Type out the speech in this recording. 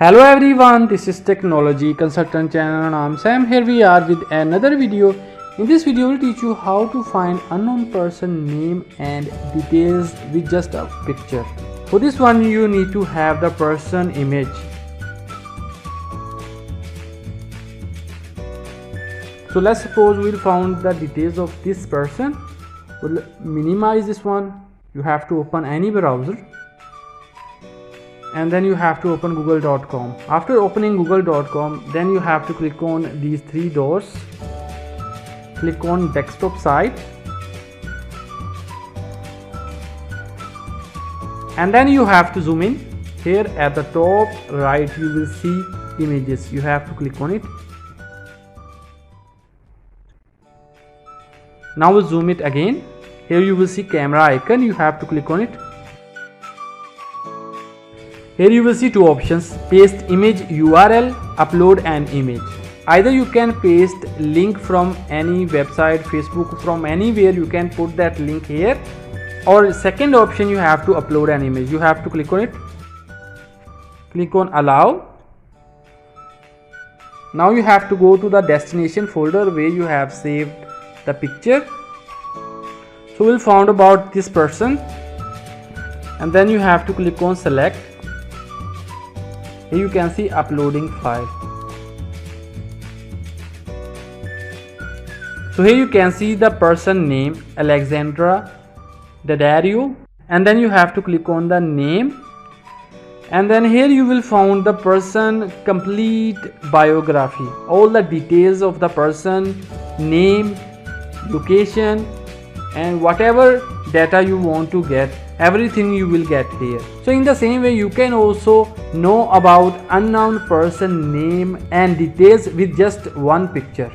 Hello everyone, this is Technology Consultant channel and I'm Sam. Here we are with another video. In this video we'll teach you how to find unknown person name and details with just a picture. For this one you need to have the person image. So let's suppose we'll found the details of this person. We'll minimize this one. You have to open any browser. And then you have to open google.com. After opening google.com, then you have to click on these three dots, click on desktop site, and then you have to zoom in. Here at the top right you will see images. You have to click on it. Now we'll zoom it again. Here you will see camera icon. You have to click on it. Here you will see two options: paste image URL, upload an image. Either you can paste link from any website, Facebook, from anywhere you can put that link here, or second option you have to upload an image. You have to click on it, click on allow. Now you have to go to the destination folder where you have saved the picture. So we'll found about this person, and then you have to click on select. Here you can see uploading file. So here you can see the person name Alexandra Daddario, and then you have to click on the name, and then here you will find the person complete biography, all the details of the person, name, location, and whatever data you want to get, everything you will get here. So in the same way you can also know about unknown person name and details with just one picture.